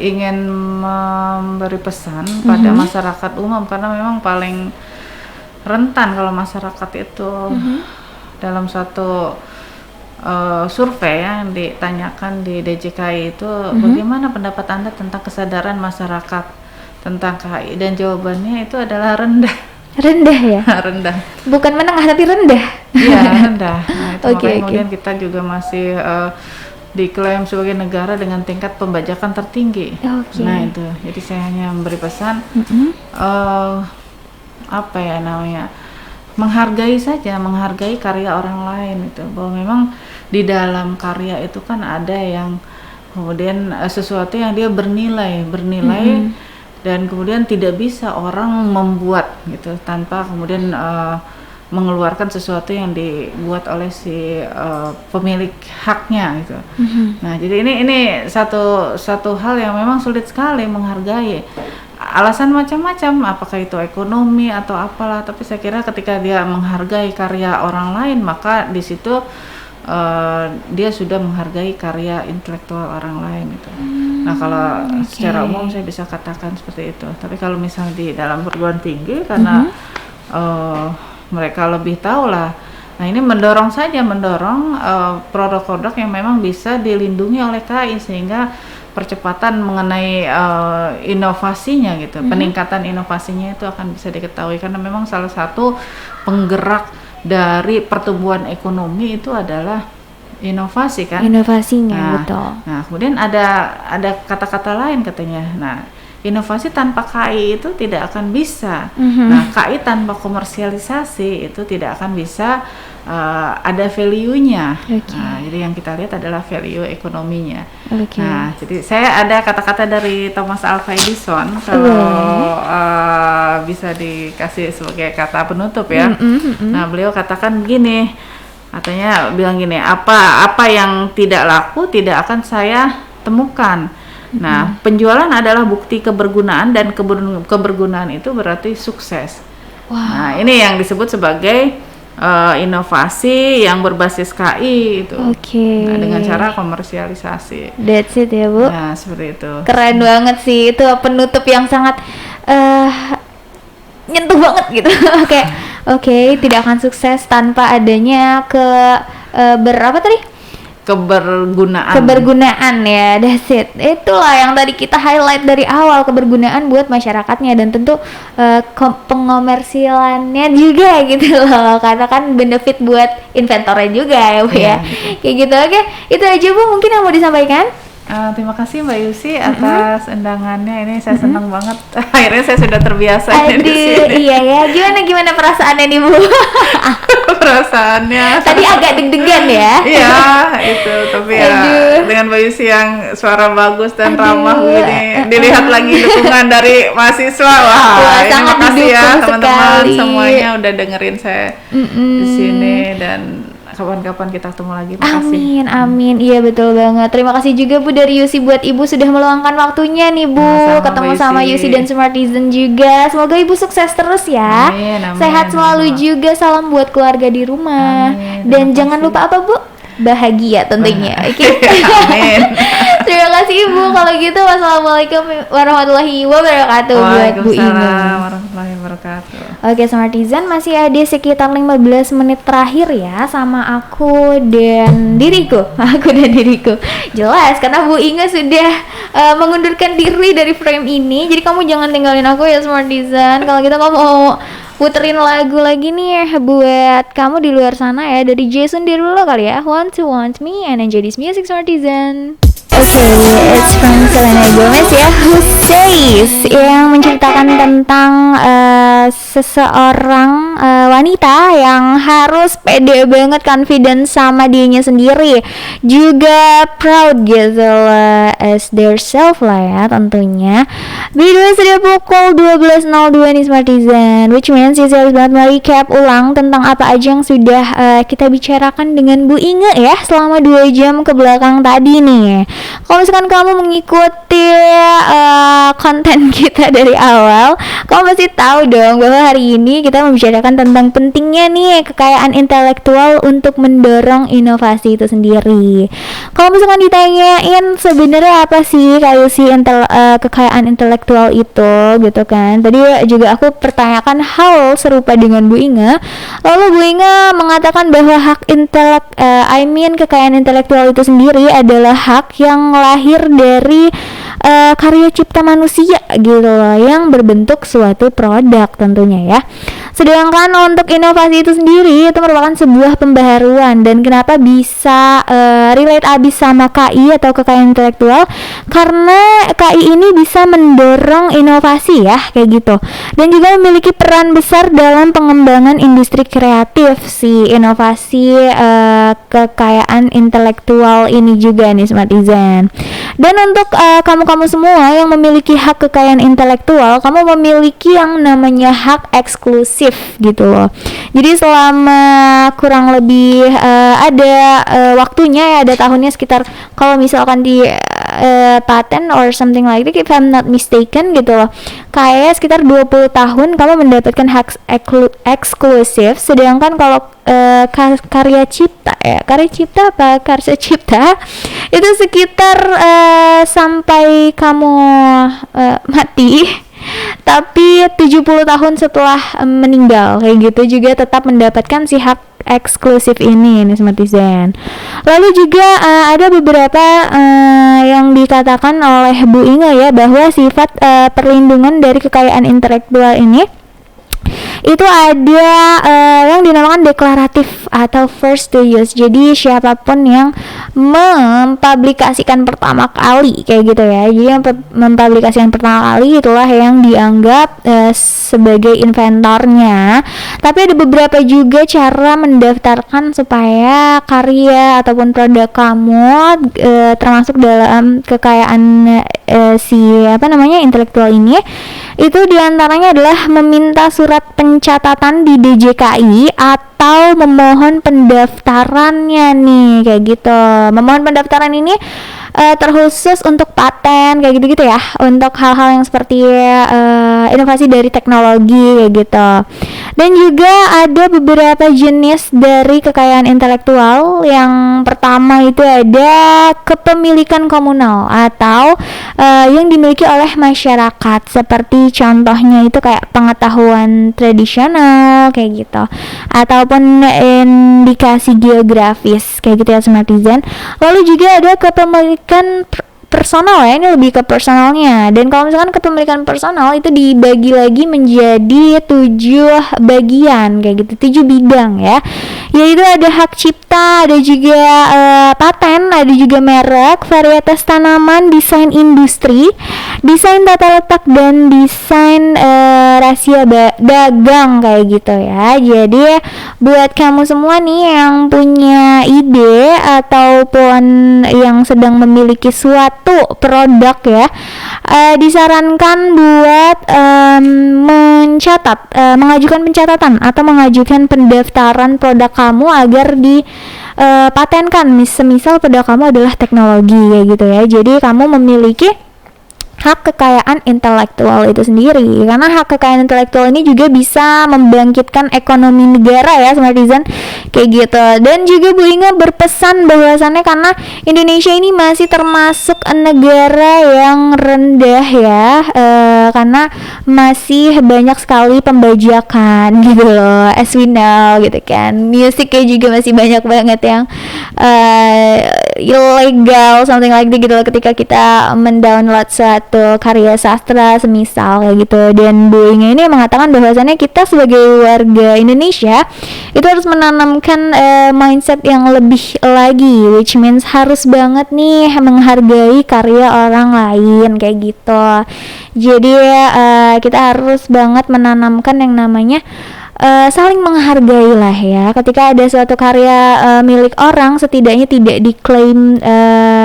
ingin memberi pesan pada masyarakat umum karena memang paling rentan kalau masyarakat itu dalam suatu survei yang ditanyakan di DJKI itu bagaimana pendapat Anda tentang kesadaran masyarakat tentang KI, dan jawabannya itu adalah rendah. Rendah ya? Rendah. Bukan menengah tapi rendah. Iya, rendah. Nah, itu Oke, makanya kemudian kita juga masih diklaim sebagai negara dengan tingkat pembajakan tertinggi. Oke. Nah, itu. Jadi saya hanya memberi pesan apa ya namanya? Menghargai saja, menghargai karya orang lain itu. Bahwa memang di dalam karya itu kan ada yang kemudian sesuatu yang dia bernilai dan kemudian tidak bisa orang membuat gitu tanpa kemudian mengeluarkan sesuatu yang dibuat oleh si pemilik haknya gitu. Nah, jadi ini satu hal yang memang sulit sekali menghargai. Alasan macam-macam, apakah itu ekonomi atau apalah, tapi saya kira ketika dia menghargai karya orang lain, maka di situ dia sudah menghargai karya intelektual orang lain gitu. Nah, kalau secara umum saya bisa katakan seperti itu. Tapi kalau misalnya di dalam perguruan tinggi karena mereka lebih tahu lah. Nah, ini mendorong produk-produk yang memang bisa dilindungi oleh KI sehingga percepatan mengenai inovasinya gitu, peningkatan inovasinya itu akan bisa diketahui karena memang salah satu penggerak dari pertumbuhan ekonomi itu adalah inovasi kan. Inovasinya betul. Nah, kemudian ada kata-kata lain katanya. Nah, inovasi tanpa KI itu tidak akan bisa. Nah, KI tanpa komersialisasi itu tidak akan bisa ada value-nya. Nah, jadi yang kita lihat adalah value ekonominya. Nah, jadi saya ada kata-kata dari Thomas Alva Edison kalau bisa dikasih sebagai kata penutup ya. Nah, beliau katakan begini, Katanya bilang gini, apa yang tidak laku tidak akan saya temukan. Nah, penjualan adalah bukti kebergunaan, dan kebergunaan itu berarti sukses. Nah, ini yang disebut sebagai inovasi yang berbasis KI itu. Nah, dengan cara komersialisasi. That's it ya, Bu. Nah, seperti itu. Keren banget sih, itu penutup yang sangat nyentuh banget gitu. Oke, tidak akan sukses tanpa adanya berapa tadi? Kebergunaan ya, that's it. Itulah yang tadi kita highlight dari awal, kebergunaan buat masyarakatnya, dan tentu pengomersilannya juga gitu loh, karena kan benefit buat inventornya juga ya, Bu ya. Kayak gitu. Oke, itu aja Bu mungkin yang mau disampaikan. Terima kasih Mbak Yusi atas undangannya. Ini saya senang banget. Akhirnya saya sudah terbiasa di sini. Iya ya. Gimana perasaannya nih Bu? Perasaannya tadi agak deg-degan ya. Iya itu. Tapi ya dengan Mbak Yusi yang suara bagus dan ramah begini, dilihat lagi dukungan dari mahasiswa. Wah, ini makasih ya teman-teman semuanya udah dengerin saya di sini, dan kapan-kapan kita ketemu lagi. Makasih. Amin. Iya betul banget. Terima kasih juga Bu dari Yusi buat Ibu sudah meluangkan waktunya nih Bu. Ketemu sama Yusi dan Smartizen juga. Semoga Ibu sukses terus ya. Amin. Sehat selalu juga. Salam buat keluarga di rumah. Dan jangan lupa apa Bu? Bahagia tentunya. Amin. Terima kasih Ibu. Kalau gitu wassalamualaikum warahmatullahi wabarakatuh buat Bu Ina. Warahmatullahi wabarakatuh. Oke, Smartizen, masih ada sekitar 15 menit terakhir ya sama aku dan diriku. Jelas karena Bu Inga sudah mengundurkan diri dari frame ini. Jadi kamu jangan tinggalin aku ya Smartizen. Kalau gitu kamu mau puterin lagu lagi nih buat kamu di luar sana ya, dari Jason Derulo kali ya, Want to Want Me, and enjoy this music Smartizen. It's from Selena Gomez ya, Who Says, yang menceritakan tentang seseorang wanita yang harus pede banget, confident sama dirinya sendiri, juga proud gitu lah as their self lah ya tentunya. Video sudah pukul 12.02 nih Smartizen, which means saya harus banget merecap ulang tentang apa aja yang sudah kita bicarakan dengan Bu Inge ya selama 2 jam ke belakang tadi nih. Kalau misalkan kamu mengikuti konten kita dari awal, kamu pasti tahu dong bahwa hari ini kita membicarakan tentang pentingnya nih kekayaan intelektual untuk mendorong inovasi itu sendiri. Kalau misalkan ditanyain sebenarnya apa sih kekayaan intelektual itu gitu kan, tadi juga aku pertanyakan hal serupa dengan Bu Inga, lalu Bu Inga mengatakan bahwa kekayaan intelektual itu sendiri adalah hak yang lahir dari karya cipta manusia gitu loh, yang berbentuk suatu produk tentunya ya. Sedangkan untuk inovasi itu sendiri itu merupakan sebuah pembaharuan, dan kenapa bisa relate abis sama KI atau kekayaan intelektual, karena KI ini bisa mendorong inovasi ya kayak gitu, dan juga memiliki peran besar dalam pengembangan industri kreatif si inovasi kekayaan intelektual ini juga nih Smartizen. Dan untuk kamu semua yang memiliki hak kekayaan intelektual, kamu memiliki yang namanya hak eksklusif gitu loh. Jadi selama kurang lebih ada waktunya ya, ada tahunnya sekitar, kalau misalkan di patent or something like that if I'm not mistaken gitu loh, kayak sekitar 20 tahun kamu mendapatkan hak eksklusif. Sedangkan kalau karya cipta itu sekitar sampai kamu mati, tapi 70 tahun setelah meninggal kayak gitu juga tetap mendapatkan si hak eksklusif ini Smartizen. Lalu juga ada beberapa yang dikatakan oleh Bu Inga ya, bahwa sifat perlindungan dari kekayaan intelektual ini itu ada yang dinamakan deklaratif atau first to use. Jadi siapapun yang mempublikasikan pertama kali kayak gitu ya, jadi yang mempublikasikan pertama kali itulah yang dianggap sebagai inventornya. Tapi ada beberapa juga cara mendaftarkan supaya karya ataupun produk kamu termasuk dalam kekayaan intelektual ini. Itu diantaranya adalah meminta surat pencatatan di DJKI atau memohon pendaftarannya nih, kayak gitu. Memohon pendaftaran ini terkhusus untuk paten kayak gitu-gitu ya, untuk hal-hal yang seperti inovasi dari teknologi kayak gitu. Dan juga ada beberapa jenis dari kekayaan intelektual. Yang pertama itu ada kepemilikan komunal atau yang dimiliki oleh masyarakat, seperti contohnya itu kayak pengetahuan tradisional kayak gitu, ataupun indikasi geografis kayak gitu ya Smartizen. Lalu juga ada kepemilikan personal ya, ini lebih ke personalnya. Dan kalau misalkan kepemilikan personal itu dibagi lagi menjadi 7 bagian kayak gitu, 7 bidang ya, yaitu ada hak cipta, ada juga paten, ada juga merek, varietas tanaman, desain industri, desain tata letak, dan desain rahasia dagang kayak gitu ya. Jadi buat kamu semua nih yang punya ide ataupun yang sedang memiliki suatu produk ya, disarankan buat mengajukan pencatatan atau mengajukan pendaftaran produk kamu agar dipatenkan. Semisal produk kamu adalah teknologi kayak gitu ya. Jadi kamu memiliki hak kekayaan intelektual itu sendiri, karena hak kekayaan intelektual ini juga bisa membangkitkan ekonomi negara ya Smartizen kayak gitu. Dan juga Bu Inga berpesan bahwasannya karena Indonesia ini masih termasuk negara yang rendah ya, karena masih banyak sekali pembajakan gitu loh, as we know gitu kan. Musiknya juga masih banyak banget yang ilegal, something like that gitu loh, ketika kita mendownload suatu karya sastra semisal kayak gitu. Dan Bu Inge ini mengatakan bahwasannya kita sebagai warga Indonesia itu harus menanamkan mindset yang lebih lagi, which means harus banget nih menghargai karya orang lain kayak gitu. Jadi kita harus banget menanamkan yang namanya saling menghargai lah ya. Ketika ada suatu karya milik orang, setidaknya tidak diklaim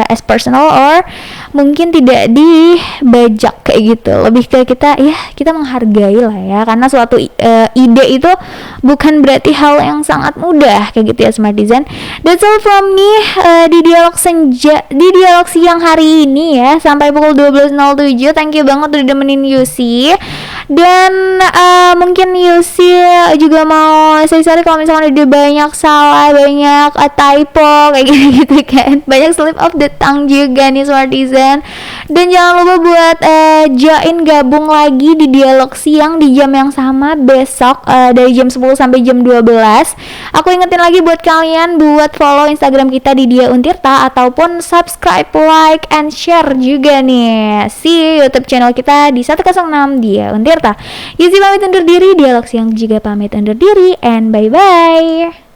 as personal or mungkin tidak dibajak kayak gitu. Lebih ke kita menghargai lah ya, karena suatu ide itu bukan berarti hal yang sangat mudah kayak gitu ya Smartizen. That's all from me di dialog siang hari ini ya, sampai pukul 12.07. Thank you banget udah nemenin Yusi. Dan mungkin Yusi juga mau sorry kalau misalkan udah banyak salah, banyak typo kayak gitu kan, banyak slip of the tongue juga nih Smartizen. Dan jangan lupa buat gabung lagi di dialog siang di jam yang sama besok, dari jam 10 sampai jam 12. Aku ingetin lagi buat kalian buat follow Instagram kita di Dia Untirta, ataupun subscribe, like, and share juga nih si YouTube channel kita di 106 Dia Untirta. Yusi pamit undur diri, dialog siang juga pamit undur diri, and bye-bye.